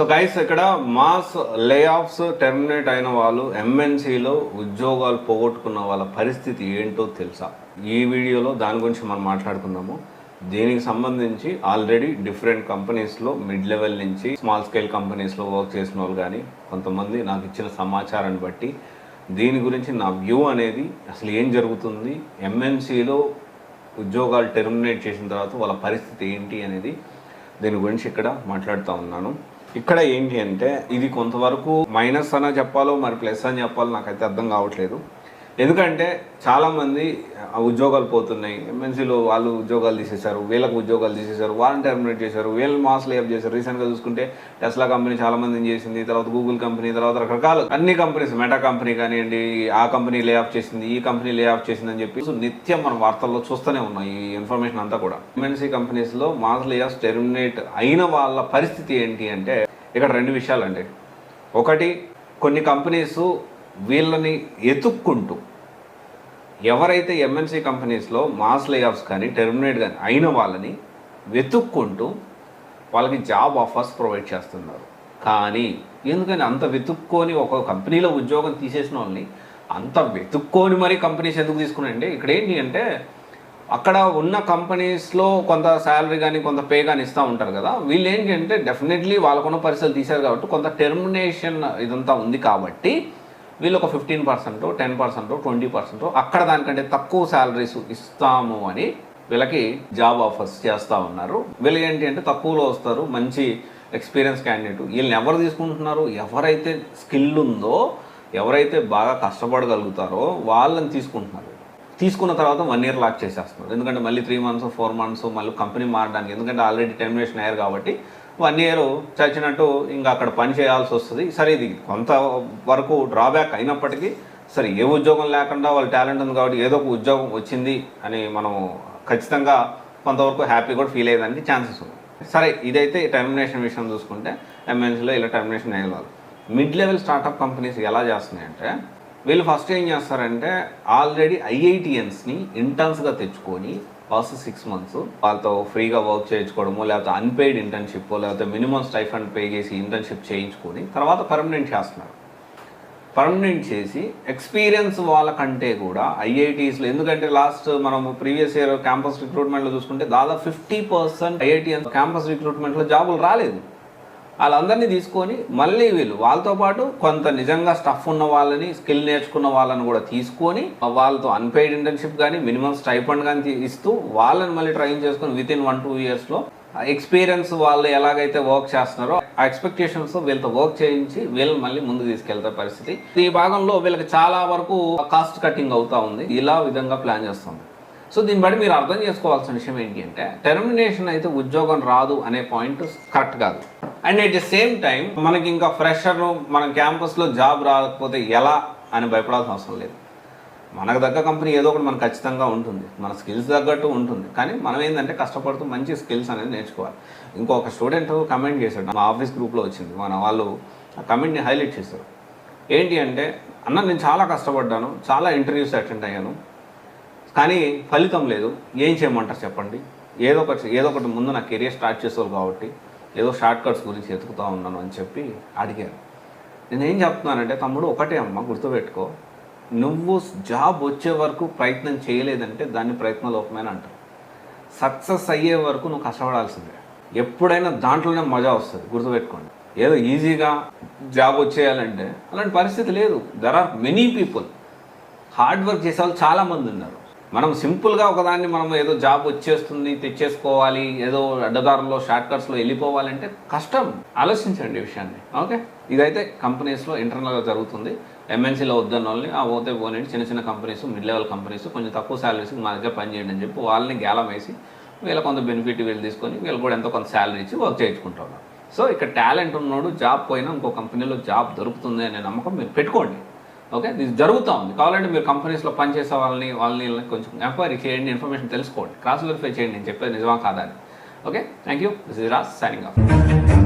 So guys ఇక్కడ mass లే offs terminate అయిన వాళ్ళు ఎంఎన్సీలో ఉద్యోగాలు పోగొట్టుకున్న వాళ్ళ పరిస్థితి ఏంటో తెలుసా? ఈ వీడియోలో దాని గురించి మనం మాట్లాడుకుందాము. దీనికి సంబంధించి ఆల్రెడీ డిఫరెంట్ కంపెనీస్లో మిడ్ లెవెల్ నుంచి స్మాల్ స్కేల్ కంపెనీస్లో వర్క్ చేసిన వాళ్ళు కానీ కొంతమంది నాకు ఇచ్చిన సమాచారాన్ని బట్టి దీని గురించి నా వ్యూ అనేది అసలు ఏం జరుగుతుంది, ఎంఎన్సీలో ఉద్యోగాలు టెర్మినేట్ చేసిన తర్వాత వాళ్ళ పరిస్థితి ఏంటి అనేది దీని గురించి ఇక్కడ మాట్లాడుతూ ఉన్నాను. ఇక్కడ ఏంటి అంటే ఇది కొంతవరకు మైనస్ అని చెప్పాలో మరి ప్లస్ అని చెప్పాలో నాకైతే అర్థం కావట్లేదు. ఎందుకంటే చాలామంది ఉద్యోగాలు పోతున్నాయి, ఎంఎన్సీలో వాళ్ళు ఉద్యోగాలు తీసేశారు, వీళ్ళకు ఉద్యోగాలు తీసేశారు, వాళ్ళని టెర్మినేట్ చేశారు, వీళ్ళు మాస్ లేఅఫ్ చేశారు. రీసెంట్గా చూసుకుంటే టెస్లా కంపెనీ చాలామందిని చేసింది, తర్వాత గూగుల్ కంపెనీ, తర్వాత రకరకాల అన్ని కంపెనీస్, మెటా కంపెనీ కానివ్వండి, ఆ కంపెనీ లేఆఫ్ చేసింది, ఈ కంపెనీ లేఆఫ్ చేసింది అని చెప్పి నిత్యం మనం వార్తల్లో చూస్తూనే ఉన్నాం ఈ ఇన్ఫర్మేషన్ అంతా కూడా. ఎంఎన్సీ కంపెనీస్లో మాస్ లేఆఫ్స్ టెర్మినేట్ అయిన వాళ్ళ పరిస్థితి ఏంటి అంటే ఇక్కడ రెండు విషయాలండి. ఒకటి, కొన్ని కంపెనీస్ వీళ్ళని ఎతుక్కుంటూ ఎవరైతే ఎంఎన్సీ కంపెనీస్లో మాస్ లేఆఫ్స్ కానీ టెర్మినేట్ కానీ అయిన వాళ్ళని వెతుక్కుంటూ వాళ్ళకి జాబ్ ఆఫర్స్ ప్రొవైడ్ చేస్తున్నారు. కానీ ఎందుకని అంత వెతుక్కొని ఒక కంపెనీలో ఉద్యోగం తీసేసిన వాళ్ళని అంత వెతుక్కొని మరీ కంపెనీస్ ఎందుకు తీసుకున్నాయండి? ఇక్కడ ఏంటి అంటే అక్కడ ఉన్న కంపెనీస్లో కొంత శాలరీ కానీ కొంత పే కానీ ఇస్తూ ఉంటారు కదా, వీళ్ళు ఏంటి అంటే డెఫినెట్లీ వాళ్ళకున్న పరిస్థితులు తీశారు కాబట్టి కొంత టెర్మినేషన్ ఇదంతా ఉంది కాబట్టి వీళ్ళు ఒక 15%, 10%, 20% అక్కడ దానికంటే తక్కువ శాలరీస్ ఇస్తాము అని వీళ్ళకి జాబ్ ఆఫర్స్ చేస్తూ ఉన్నారు. వీళ్ళు ఏంటి అంటే తక్కువలో వస్తారు, మంచి ఎక్స్పీరియన్స్ క్యాండిడేట్. వీళ్ళని ఎవరు తీసుకుంటున్నారు? ఎవరైతే స్కిల్ ఉందో, ఎవరైతే బాగా కష్టపడగలుగుతారో వాళ్ళని తీసుకుంటున్నారు. తీసుకున్న తర్వాత 1 year లాక్ చేసేస్తున్నారు. ఎందుకంటే మళ్ళీ 3 months 4 months మళ్ళీ కంపెనీ మారడానికి, ఎందుకంటే ఆల్రెడీ టెర్మినేషన్ అయ్యారు కాబట్టి 1 year చచ్చినట్టు ఇంకా అక్కడ పని చేయాల్సి వస్తుంది. సరే, ఇది కొంతవరకు డ్రాబ్యాక్ అయినప్పటికీ సరే, ఏ ఉద్యోగం లేకుండా వాళ్ళు టాలెంట్ ఉంది కాబట్టి ఏదో ఒక ఉద్యోగం వచ్చింది అని మనం ఖచ్చితంగా కొంతవరకు హ్యాపీ కూడా ఫీల్ అయ్యేదానికి ఛాన్సెస్ ఉంది. సరే, ఇదైతే టెర్మినేషన్ విషయం చూసుకుంటే ఎంఎన్సీలో ఇలా టెర్మినేషన్ అయ్యే వాళ్ళు. మిడ్ లెవెల్ స్టార్టప్ కంపెనీస్ ఎలా చేస్తున్నాయంటే వీళ్ళు ఫస్ట్ ఏం చేస్తారంటే ఆల్రెడీ ఐఐటిఎన్స్ని ఇంటర్న్స్గా తెచ్చుకొని ఫస్ట్ 6 months వాళ్ళతో ఫ్రీగా వర్క్ చేయించుకోవడము, లేకపోతే అన్పెయిడ్ ఇంటర్న్షిప్, లేకపోతే మినిమం స్టైఫండ్ పే చేసి ఇంటర్న్షిప్ చేయించుకొని తర్వాత పర్మనెంట్ చేస్తున్నారు. పర్మనెంట్ చేసి ఎక్స్పీరియన్స్ వాళ్ళకంటే కూడా ఐఐటీస్లో, ఎందుకంటే లాస్ట్ మనం ప్రీవియస్ ఇయర్ క్యాంపస్ రిక్రూట్మెంట్లో చూసుకుంటే దాదాపు 50% ఐఐటిఎన్ క్యాంపస్ రిక్రూట్మెంట్లో జాబులు రాలేదు. వాళ్ళందరినీ తీసుకొని మళ్ళీ వీళ్ళు వాళ్ళతో పాటు కొంత నిజంగా స్టఫ్ ఉన్న వాళ్ళని, స్కిల్ నేర్చుకున్న వాళ్ళని కూడా తీసుకొని వాళ్ళతో అన్పెయిడ్ ఇంటర్న్షిప్ కానీ మినిమం స్టైఫండ్ కానీ ఇస్తూ వాళ్ళని మళ్ళీ ట్రైన్ చేసుకొని వితిన్ 1-2 yearsలో ఎక్స్పీరియన్స్ వాళ్ళు ఎలాగైతే వర్క్ చేస్తున్నారో ఆ ఎక్స్పెక్టేషన్స్ వీళ్ళతో వర్క్ చేయించి వీళ్ళని మళ్ళీ ముందుకు తీసుకెళ్తే పరిస్థితి. ఈ భాగంలో వీళ్ళకి చాలా వరకు కాస్ట్ కటింగ్ అవుతా ఉంది. ఇలా విధంగా ప్లాన్ చేస్తుంది. సో దీన్ని బట్టి మీరు అర్థం చేసుకోవాల్సిన విషయం ఏంటి అంటే టెర్మినేషన్ అయితే ఉద్యోగం రాదు అనే పాయింట్ కరెక్ట్ కాదు. And at the same time మనకి ఇంకా ఫ్రెషర్ మన క్యాంపస్లో జాబ్ రాకపోతే ఎలా అని భయపడాల్సిన అవసరం లేదు. మనకు తగ్గ కంపెనీ ఏదో ఒకటి మనకు ఖచ్చితంగా ఉంటుంది, మన స్కిల్స్ తగ్గట్టు ఉంటుంది. కానీ మనం ఏంటంటే కష్టపడుతూ మంచి స్కిల్స్ అనేది నేర్చుకోవాలి. ఇంకొక స్టూడెంట్ కమెంట్ చేశాడు, మా ఆఫీస్ గ్రూప్లో వచ్చింది, మన వాళ్ళు ఆ కమెంట్ని హైలైట్ చేశారు. ఏంటి అంటే, అన్న నేను చాలా కష్టపడ్డాను, చాలా ఇంటర్వ్యూస్ అటెండ్ అయ్యాను, కానీ ఫలితం లేదు, ఏం చేయమంటారు చెప్పండి? ఏదో ఒకటి ముందు నా కెరియర్ స్టార్ట్ చేసేవాళ్ళు కాబట్టి ఏదో షార్ట్ కట్స్ గురించి ఎతుకుతూ ఉన్నాను అని చెప్పి అడిగారు. నేనేం చెప్తున్నానంటే, తమ్ముడు ఒకటే అమ్మ గుర్తుపెట్టుకో, నువ్వు జాబ్ వచ్చే వరకు ప్రయత్నం చేయలేదంటే దాన్ని ప్రయత్నలోపమైన అంటారు. సక్సెస్ అయ్యే వరకు నువ్వు కష్టపడాల్సిందే. ఎప్పుడైనా దాంట్లోనే మజా వస్తుంది, గుర్తుపెట్టుకోండి. ఏదో ఈజీగా జాబ్ వచ్చేయాలంటే అలాంటి పరిస్థితి లేదు. There are many people, hard work చేసే వాళ్ళు చాలామంది ఉన్నారు. మనం సింపుల్గా ఒకదాన్ని మనం ఏదో జాబ్ వచ్చేస్తుంది తెచ్చేసుకోవాలి, ఏదో అడ్డదారుల్లో షార్ట్ కట్స్లో వెళ్ళిపోవాలంటే కష్టం. ఆలోచించండి ఈ విషయాన్ని. ఓకే, ఇదైతే కంపెనీస్లో ఇంటర్నల్గా జరుగుతుంది. ఎంఎన్సీలో వద్దన్న వాళ్ళని పోతే పోనీ చిన్న చిన్న కంపెనీస్, మిడ్ లెవెల్ కంపెనీస్ కొంచెం తక్కువ శాలరీస్కి మా దగ్గర పని చేయండి అని చెప్పి వాళ్ళని గేలం వేసి వీళ్ళ కొంత బెనిఫిట్ వీళ్ళు తీసుకొని వీళ్ళు కూడా ఎంతో కొంత శాలరీ ఇచ్చి వర్క్ చేయించుకుంటారు. సో ఇక్కడ టాలెంట్ ఉన్నోడు జాబ్ పోయినా ఇంకో కంపెనీలో జాబ్ దొరుకుతుంది అనే నమ్మకం మీరు పెట్టుకోండి. ఓకే, ఇది జరుగుతూ ఉంది. కావాలంటే మీరు కంపెనీస్లో పనిచేసే వాళ్ళని కొంచెం ఎంక్వైరీ చేయండి, ఇన్ఫర్మేషన్ తెలుసుకోండి, క్రాస్ వెరిఫై చేయండి, నేను చెప్పేది నిజమా కాదా అని. Okay, thank you. This is Raj signing off.